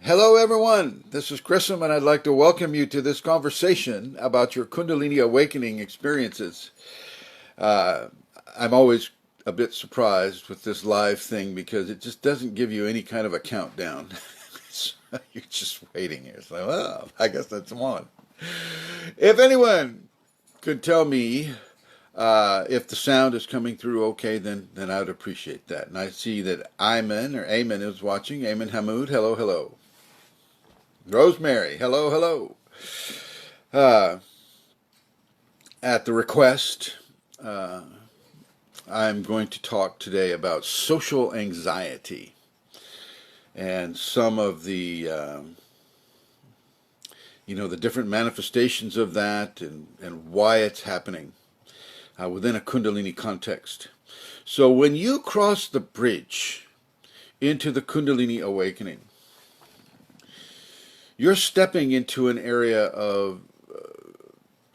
Hello, everyone. This is Chrism, and I'd like to welcome you to this conversation about your Kundalini awakening experiences. Uh, I'm always a bit surprised with this live thing because it just doesn't give you any kind of a countdown. You're just waiting. It's like, well, I guess that's on. If anyone could tell me if the sound is coming through okay, then I would appreciate that. And I see that Ayman is watching. Ayman Hamoud, hello, hello. Rosemary, hello, hello. Uh, at the request, uh, I'm going to talk today about social anxiety and some of the different manifestations of that and why it's happening within a Kundalini context. So when you cross the bridge into the Kundalini awakening, you're stepping into an area of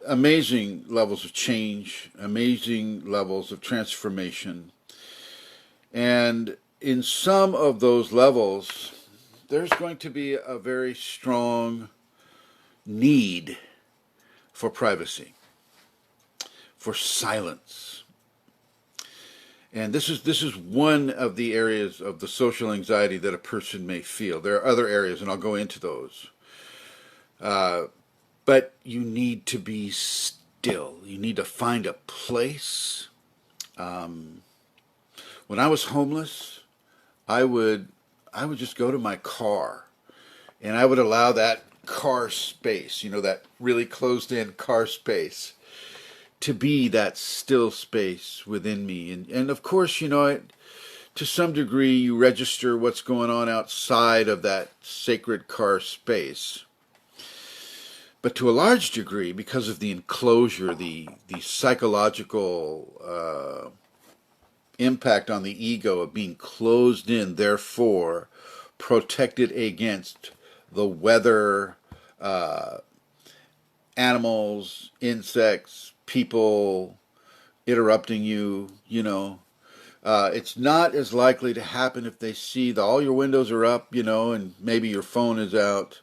amazing levels of change, amazing levels of transformation. And in some of those levels, there's going to be a very strong need for privacy, for silence. And this is one of the areas of the social anxiety that a person may feel. There are other areas, and I'll go into those. But you need to be still. You need to find a place. When I was homeless, I would just go to my car, and I would allow that car space, that really closed-in car space, to be that still space within me. And of course, to some degree, you register what's going on outside of that sacred car space. But to a large degree, because of the enclosure, the psychological impact on the ego of being closed in, therefore protected against the weather, animals, insects, people interrupting you, it's not as likely to happen if they see that all your windows are up, and maybe your phone is out.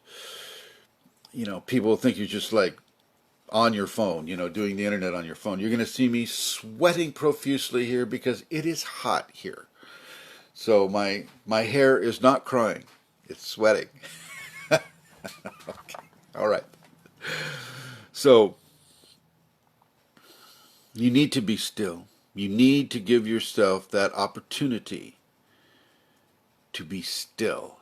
People think you're just like on your phone, doing the internet on your phone. You're going to see me sweating profusely here because it is hot here. So my hair is not crying. It's sweating. Okay. All right. So you need to be still. You need to give yourself that opportunity to be still.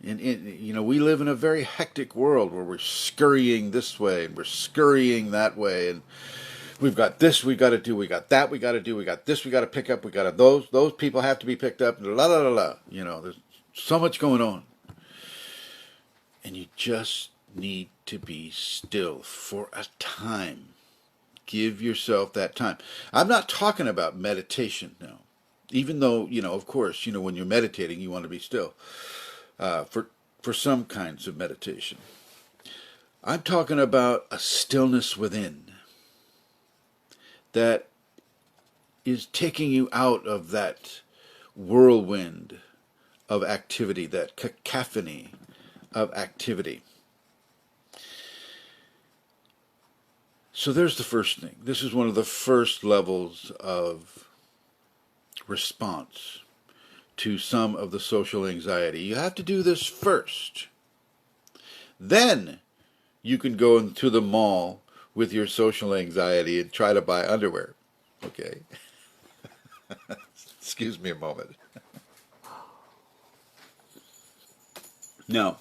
And we live in a very hectic world where we're scurrying this way and we're scurrying that way, and we've got this we got to do, we got that we got to do, we got this we got to pick up, we got to those people have to be picked up, la la la la. There's so much going on, and you just need to be still for a time. Give yourself that time. I'm not talking about meditation now, even though of course, when you're meditating, you want to be still. For some kinds of meditation. I'm talking about a stillness within that is taking you out of that whirlwind of activity, that cacophony of activity. So there's the first thing. This is one of the first levels of response to some of the social anxiety. You have to do this first. Then you can go into the mall with your social anxiety and try to buy underwear. Okay? Excuse me a moment. Now,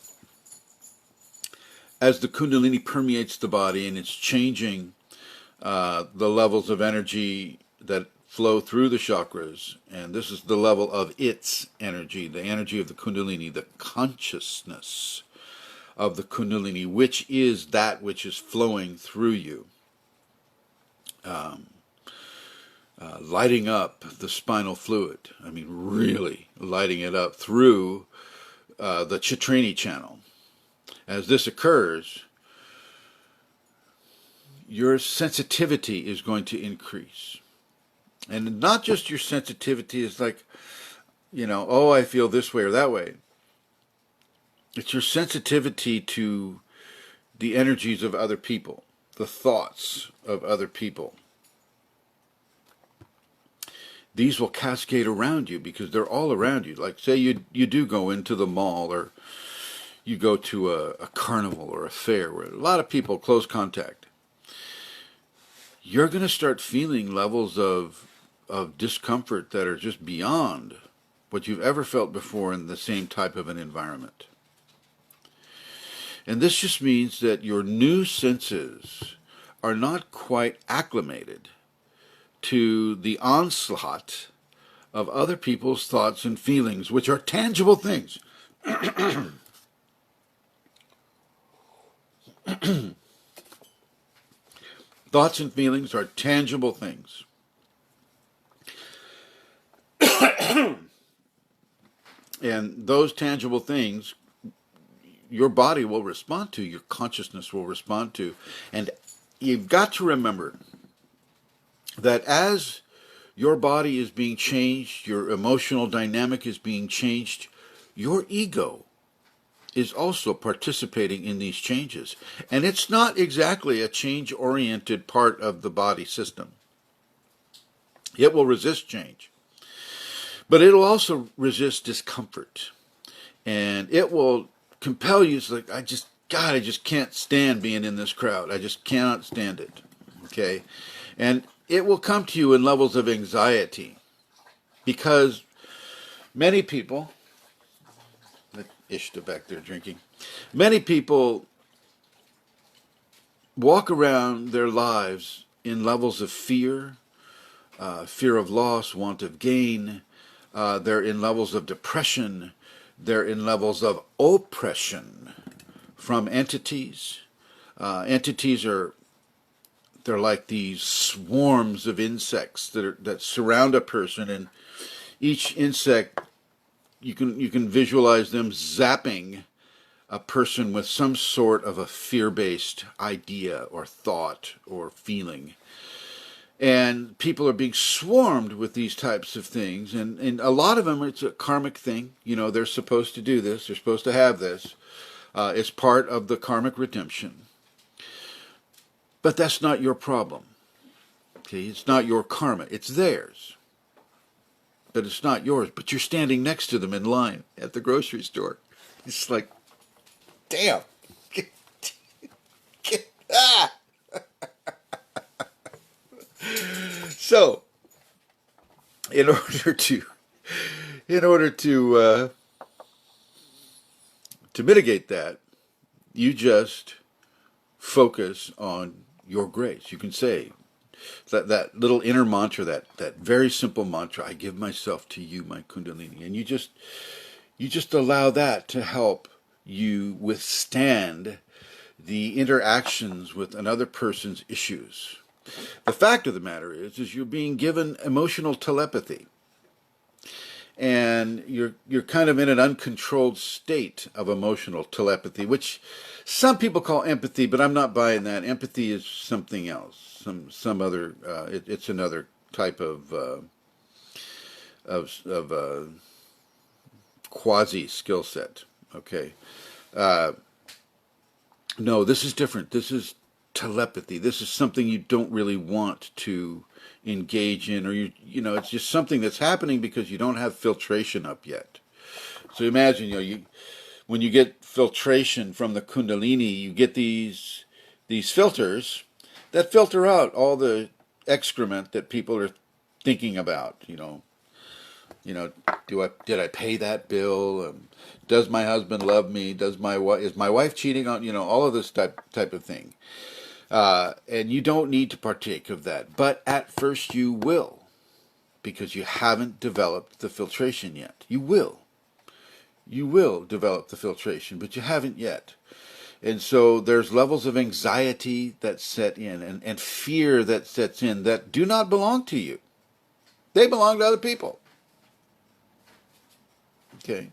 as the Kundalini permeates the body and it's changing the levels of energy that flow through the chakras, and this is the level of its energy, the energy of the Kundalini, the consciousness of the Kundalini, which is that which is flowing through you, lighting up the spinal fluid. I mean, really lighting it up through the Chitrani channel. As this occurs, your sensitivity is going to increase. And not just your sensitivity is like, I feel this way or that way. It's your sensitivity to the energies of other people, the thoughts of other people. These will cascade around you because they're all around you. Like say you do go into the mall, or you go to a carnival or a fair where a lot of people, close contact. You're going to start feeling levels of discomfort that are just beyond what you've ever felt before in the same type of an environment. And this just means that your new senses are not quite acclimated to the onslaught of other people's thoughts and feelings, which are tangible things. Thoughts and feelings are tangible things. And those tangible things, your body will respond to, your consciousness will respond to. And you've got to remember that as your body is being changed, your emotional dynamic is being changed, your ego is also participating in these changes. And it's not exactly a change-oriented part of the body system. It will resist change. But it'll also resist discomfort. And it will compel you, it's like, I just can't stand being in this crowd. I just cannot stand it. Okay? And it will come to you in levels of anxiety. Because many people, Ishta back there drinking, many people walk around their lives in levels of fear, fear of loss, want of gain. They're in levels of depression. They're in levels of oppression from entities. They're like these swarms of insects that surround a person, and each insect, you can visualize them zapping a person with some sort of a fear-based idea or thought or feeling. And people are being swarmed with these types of things, and a lot of them, it's a karmic thing. They're supposed to do this, they're supposed to have this. It's part of the karmic redemption. But that's not your problem. Okay, it's not your karma, it's theirs. But it's not yours. But you're standing next to them in line at the grocery store. It's like, damn. Ah! So, in order to mitigate that, you just focus on your grace. You can say that little inner mantra, that very simple mantra, I give myself to you, my Kundalini. And you just allow that to help you withstand the interactions with another person's issues. The fact of the matter is you're being given emotional telepathy. And you're kind of in an uncontrolled state of emotional telepathy, which some people call empathy, but I'm not buying that. Empathy is something else, some other. It's another type of quasi skill set. Okay, no, this is different. This is telepathy. This is something you don't really want to engage in, or it's just something that's happening because you don't have filtration up yet. So imagine, when you get filtration from the Kundalini, you get these filters that filter out all the excrement that people are thinking about. Did I pay that bill? Does my husband love me? Is my wife cheating on? All of this type of thing. And you don't need to partake of that. But at first you will, because you haven't developed the filtration yet. You will. You will develop the filtration, but you haven't yet. And so there's levels of anxiety that set in, and fear that sets in that do not belong to you. They belong to other people. Okay.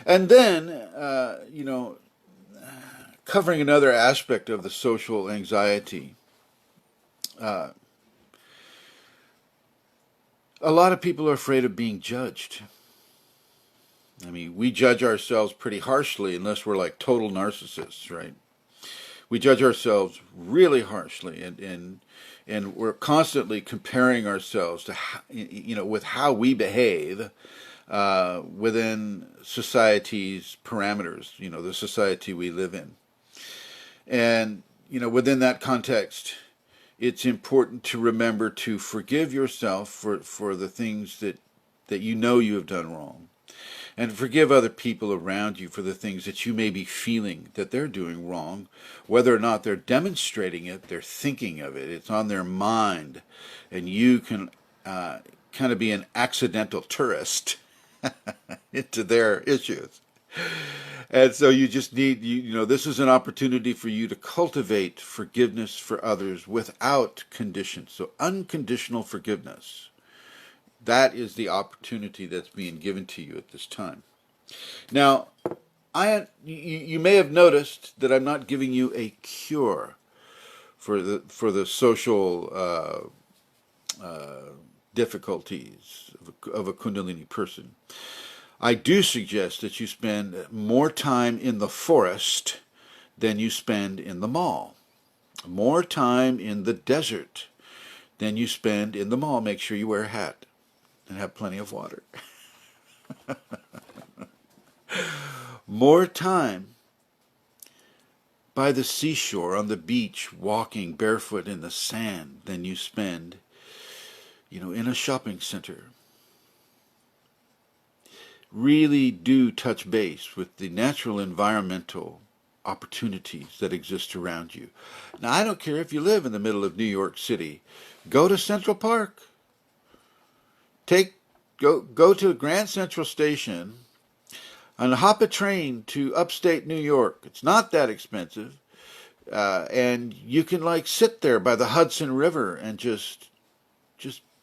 And then, covering another aspect of the social anxiety, a lot of people are afraid of being judged. I mean, we judge ourselves pretty harshly unless we're like total narcissists, right? We judge ourselves really harshly, and we're constantly comparing ourselves to with how we behave within society's parameters, the society we live in. And within that context, it's important to remember to forgive yourself for the things that you have done wrong, and forgive other people around you for the things that you may be feeling that they're doing wrong. Whether or not they're demonstrating it, they're thinking of it. It's on their mind, and you can kind of be an accidental tourist into their issues. And so you just need, this is an opportunity for you to cultivate forgiveness for others without conditions. So unconditional forgiveness. That is the opportunity that's being given to you at this time. Now, you may have noticed that I'm not giving you a cure for the social difficulties of a Kundalini person. I do suggest that you spend more time in the forest than you spend in the mall. More time in the desert than you spend in the mall. Make sure you wear a hat and have plenty of water. More time by the seashore, on the beach, walking barefoot in the sand than you spend, in a shopping center. Really do touch base with the natural environmental opportunities that exist around you. Now, I don't care if you live in the middle of New York City. Go to Central Park. Go to Grand Central Station and hop a train to upstate New York. It's not that expensive. And you can sit there by the Hudson River and just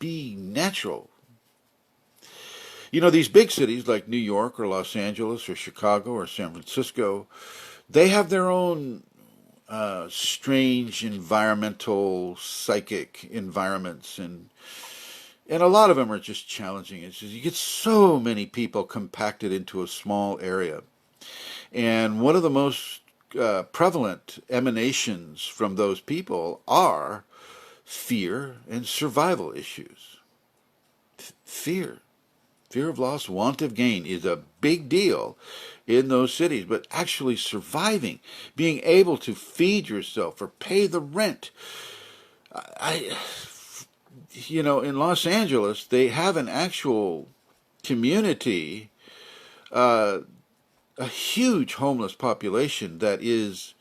be natural. These big cities like New York or Los Angeles or Chicago or San Francisco, they have their own strange environmental, psychic environments, and a lot of them are just challenging. It's just, you get so many people compacted into a small area. And one of the most prevalent emanations from those people are fear and survival issues. Fear of loss, want of gain is a big deal in those cities. But actually surviving, being able to feed yourself or pay the rent. In Los Angeles, they have an actual community, a huge homeless population that is,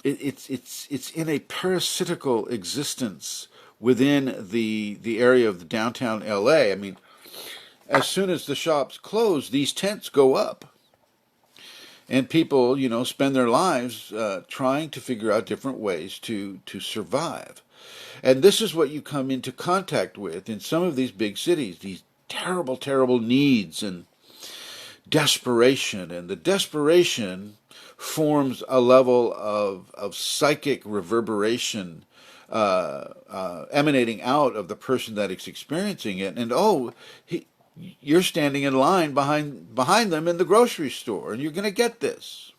it's in a parasitical existence within the area of the downtown LA. I mean, as soon as the shops close, these tents go up. And people, spend their lives trying to figure out different ways to survive. And this is what you come into contact with in some of these big cities, these terrible, terrible needs and desperation. And the desperation forms a level of psychic reverberation emanating out of the person that is experiencing it. And you're standing in line behind them in the grocery store, and you're going to get this.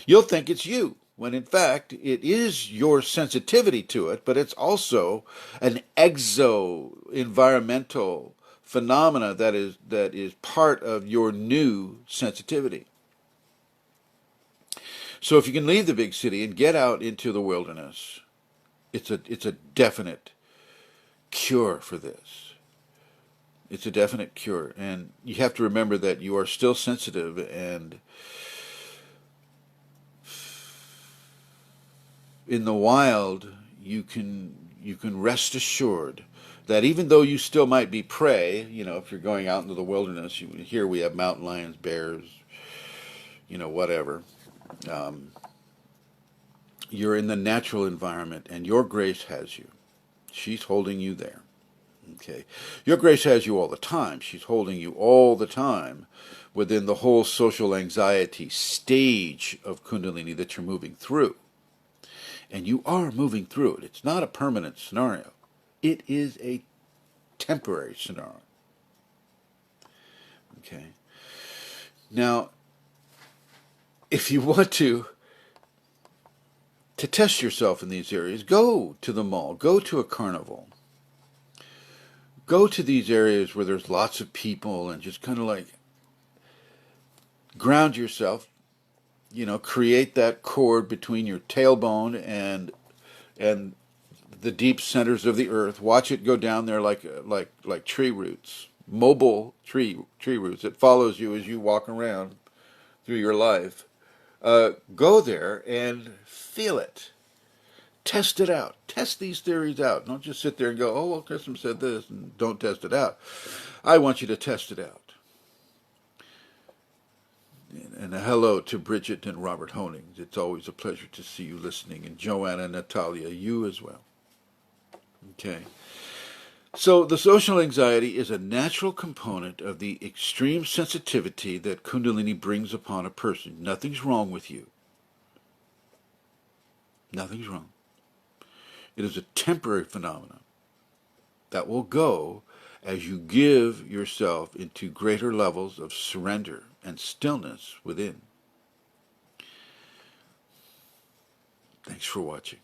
You'll think it's you, when in fact it is your sensitivity to it, but it's also an exo-environmental phenomena that is part of your new sensitivity. So if you can leave the big city and get out into the wilderness, it's a definite cure for this. It's a definite cure. And you have to remember that you are still sensitive, and in the wild, you can rest assured that even though you still might be prey, if you're going out into the wilderness, here we have mountain lions, bears, whatever. You're in the natural environment, and your grace has you. She's holding you there. Okay. Your grace has you all the time. She's holding you all the time within the whole social anxiety stage of Kundalini that you're moving through. And you are moving through it. It's not a permanent scenario. It is a temporary scenario. Okay. Now, if you want to test yourself in these areas, go to the mall, go to a carnival, go to these areas where there's lots of people and just kind of like ground yourself, create that cord between your tailbone and the deep centers of the earth. Watch it go down there like tree roots, mobile tree roots. It follows you as you walk around through your life. Go there and feel it. Test it out. Test these theories out. Don't just sit there and go, oh, well, Chrism said this, and don't test it out. I want you to test it out. And a hello to Bridget and Robert Honings. It's always a pleasure to see you listening. And Joanna and Natalia, you as well. Okay. So the social anxiety is a natural component of the extreme sensitivity that Kundalini brings upon a person. Nothing's wrong with you. Nothing's wrong. It is a temporary phenomenon that will go as you give yourself into greater levels of surrender and stillness within. Thanks for watching.